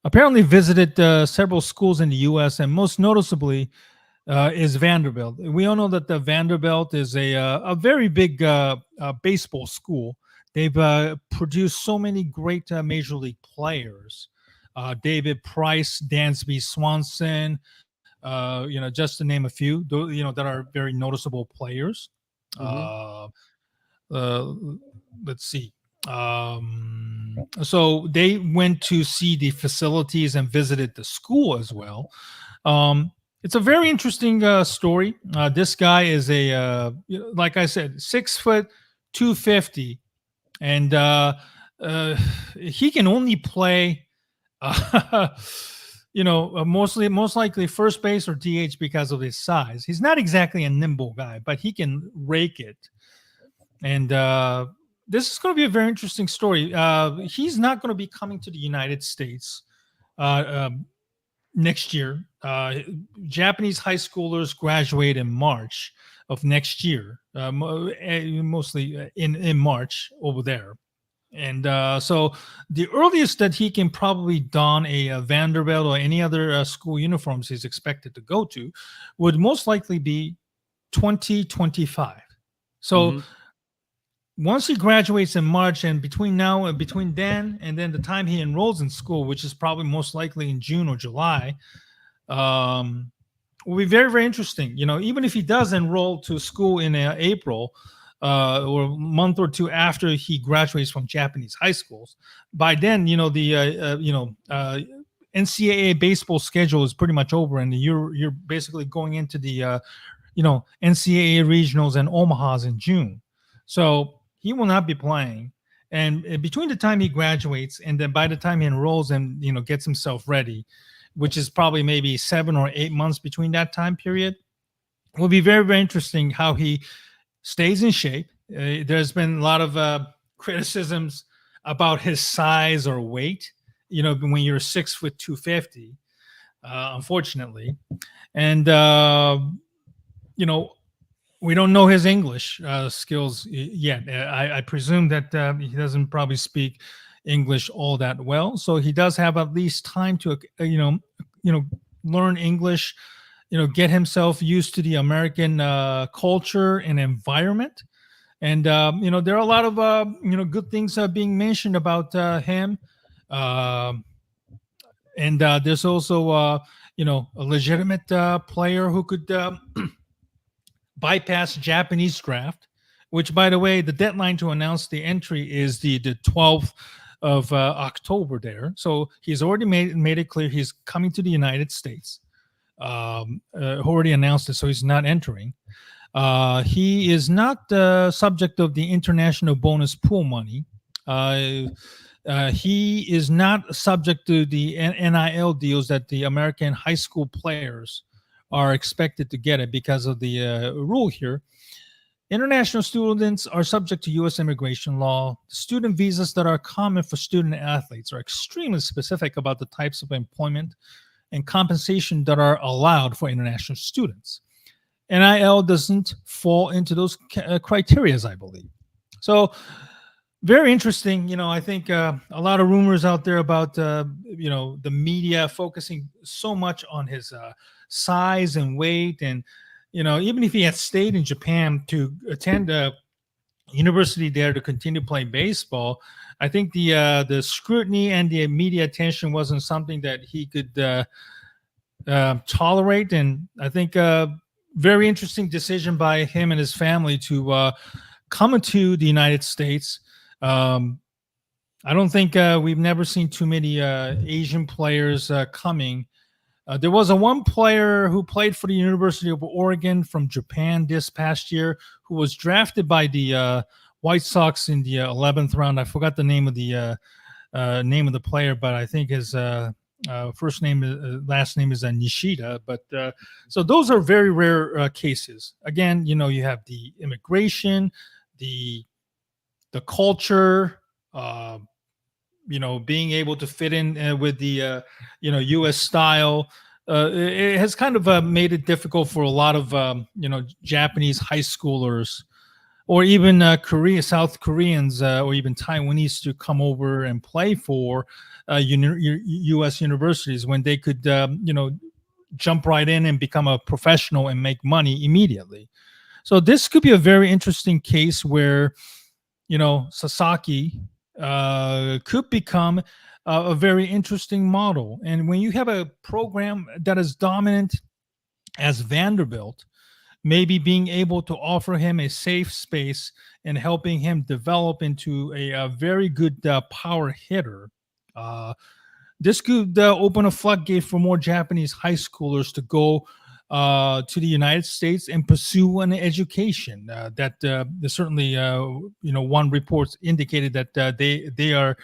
S2: apparently visited several schools in the U.S. and most noticeably is Vanderbilt. We all know that the Vanderbilt is a very big baseball school. They've produced so many great major league players. David Price, Dansby Swanson, just to name a few, that are very noticeable players. Let's see. So they went to see the facilities and visited the school as well. It's a very interesting story. This guy is like I said, 6'250", and he can only play, most likely first base or DH because of his size. He's not exactly a nimble guy, but he can rake it. And this is going to be a very interesting story. He's not going to be coming to the United States next year. Japanese high schoolers graduate in March of next year, mostly in March over there. And so the earliest that he can probably don a Vanderbilt or any other school uniforms he's expected to go to would most likely be 2025. So once he graduates in March, and between then and then the time he enrolls in school, which is probably most likely in June or July, will be very, very interesting. Even if he does enroll to school in April or a month or two after he graduates from Japanese high schools, by then, the NCAA baseball schedule is pretty much over, and you're basically going into the NCAA regionals and Omahas in June. So he will not be playing. And between the time he graduates and then by the time he enrolls and gets himself ready, which is probably maybe 7 or 8 months between that time period, will be very, very interesting how he stays in shape. There's been a lot of criticisms about his size or weight, when you're 6'250", unfortunately. And, we don't know his English skills yet. I presume that he doesn't probably speak English all that well, so he does have at least time to learn English, get himself used to the American culture and environment. And there are a lot of good things being mentioned about him. And there's also a legitimate player who could bypass Japanese draft, which, by the way, the deadline to announce the entry is the 12th of October there. So he's already made it clear he's coming to the United States. Already announced it, so he's not entering. He is not subject of the international bonus pool money. He is not subject to the NIL deals that the American high school players are expected to get it because of the rule here. International students are subject to U.S. immigration law. Student visas that are common for student athletes are extremely specific about the types of employment and compensation that are allowed for international students. NIL doesn't fall into those criteria, I believe. So very interesting. I think a lot of rumors out there about the media focusing so much on his size and weight, and even if he had stayed in Japan to attend a university there to continue playing baseball, I think the scrutiny and the media attention wasn't something that he could tolerate. And I think very interesting decision by him and his family to come into the United States. I don't think we've never seen too many Asian players coming. There was one player who played for the University of Oregon from Japan this past year, who was drafted by the White Sox in the 11th round. I forgot the name of the player, but I think his last name is Nishida. But so those are very rare cases. Again, you have the immigration, the culture, being able to fit in with the U.S. style. It has kind of made it difficult for a lot of Japanese high schoolers, or even South Koreans, or even Taiwanese to come over and play for U.S. universities when they could jump right in and become a professional and make money immediately. So this could be a very interesting case where Sasaki could become a very interesting model. And when you have a program that is dominant as Vanderbilt, maybe being able to offer him a safe space and helping him develop into a very good power hitter, this could open a floodgate for more Japanese high schoolers to go to the United States and pursue an education. That certainly, one report indicated that they are.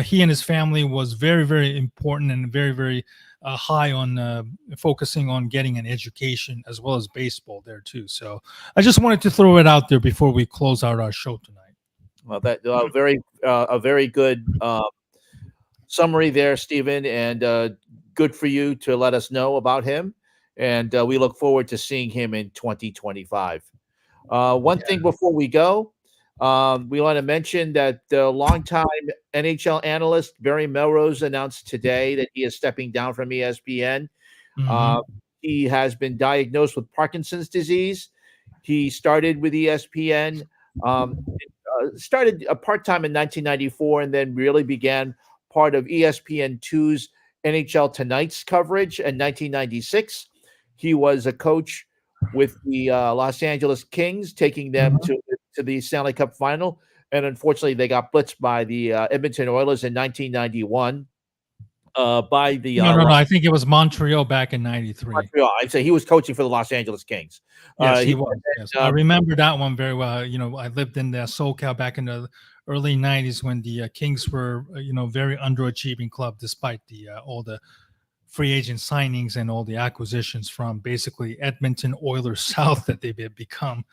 S2: He and his family was very, very important and very, very high on focusing on getting an education as well as baseball there too. So I just wanted to throw it out there before we close out our show tonight.
S1: Well, that a very good summary there, Stephen, and good for you to let us know about him. And we look forward to seeing him in 2025. One thing before we go, we want to mention that the longtime NHL analyst Barry Melrose announced today that he is stepping down from ESPN. He has been diagnosed with Parkinson's disease. He started with ESPN, started part-time in 1994, and then really began part of ESPN2's NHL Tonight's coverage in 1996. He was a coach with the Los Angeles Kings, taking them to the Stanley Cup final. And unfortunately, they got blitzed by the Edmonton Oilers in 1991. By the
S2: no, I think it was Montreal back in '93.
S1: Montreal. I'd say he was coaching for the Los Angeles Kings.
S2: Yes, he was. Yes. I remember that one very well. I lived in SoCal back in the early '90s when the Kings were, very underachieving club despite all the free agent signings and all the acquisitions from basically Edmonton Oilers South that they've become.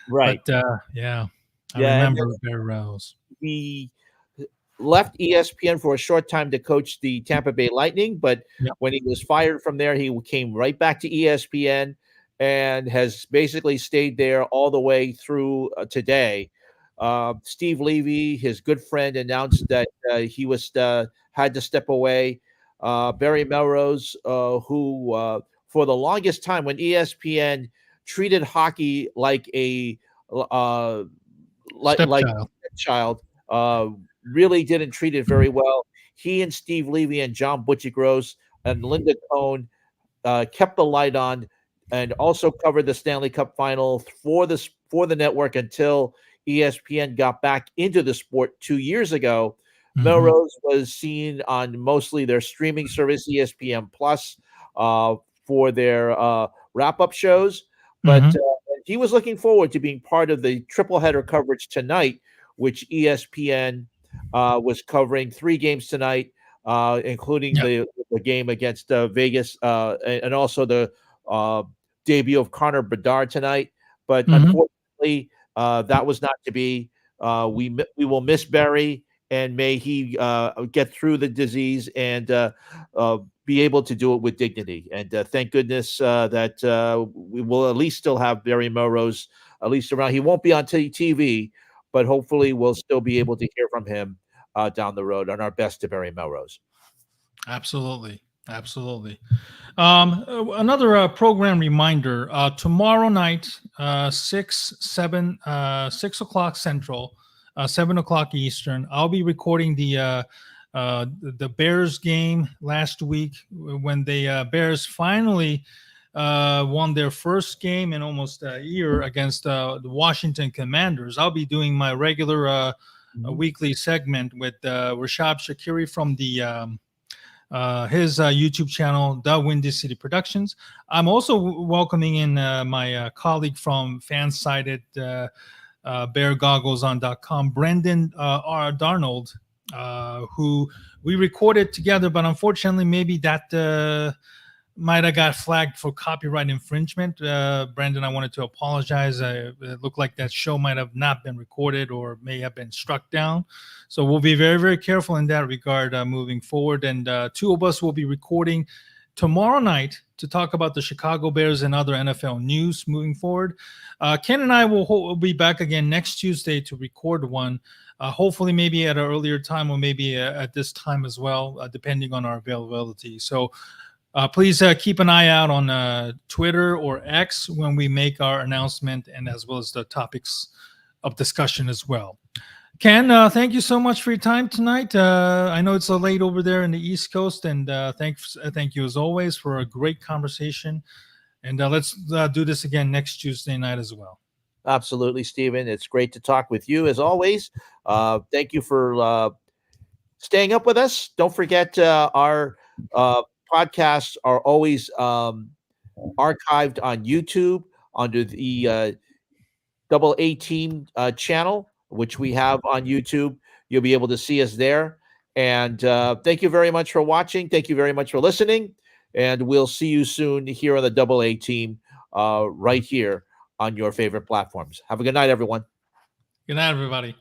S1: Right.
S2: But I remember very well.
S1: He left ESPN for a short time to coach the Tampa Bay Lightning, but when he was fired from there, he came right back to ESPN and has basically stayed there all the way through today. Steve Levy, his good friend, announced that he was had to step away. Barry Melrose, who for the longest time when ESPN treated hockey like a child, really didn't treat it very well. He and Steve Levy and John Butchie-Gross and Linda Cohn kept the light on and also covered the Stanley Cup final for the network until ESPN got back into the sport 2 years ago. Melrose was seen on mostly their streaming service, ESPN Plus, for their wrap-up shows. But he was looking forward to being part of the triple header coverage tonight, which ESPN was covering 3 games tonight, including the game against Vegas and also the debut of Connor Bedard tonight. But unfortunately, that was not to be. We will miss Barry, and may he get through the disease and be able to do it with dignity. And thank goodness that we will at least still have Barry Melrose at least around. He won't be on TV, but hopefully we'll still be able to hear from him down the road. On our best to Barry Melrose.
S2: Absolutely. Absolutely. Another program reminder, tomorrow night, 6 o'clock Central, 7 o'clock Eastern, I'll be recording the Bears game last week when the Bears finally won their first game in almost a year against the Washington Commanders. I'll be doing my regular weekly segment with Rashab Shakiri from the his YouTube channel, The Windy City Productions. I'm also welcoming in my colleague from Fansided BearGogglesOn.com, Brendan R. Darnold, who we recorded together, but unfortunately, maybe that might have got flagged for copyright infringement. Brendan, I wanted to apologize. It looked like that show might have not been recorded or may have been struck down. So we'll be very, very careful in that regard moving forward. And two of us will be recording tomorrow night to talk about the Chicago Bears and other NFL news moving forward. Ken and I will be back again next Tuesday to record one. Hopefully maybe at an earlier time or maybe at this time as well, depending on our availability. So please keep an eye out on Twitter or X when we make our announcement, and as well as the topics of discussion as well. Ken, thank you so much for your time tonight. I know it's late over there in the East Coast, and thank you as always for a great conversation. And let's do this again next Tuesday night as well.
S1: Absolutely, Stephen. It's great to talk with you as always. Thank you for staying up with us. Don't forget our podcasts are always archived on YouTube under the Double A Team channel, which we have on YouTube. You'll be able to see us there. And thank you very much for watching. Thank you very much for listening. And we'll see you soon here on the Double A Team right here on your favorite platforms. Have a good night, everyone.
S2: Good night, everybody.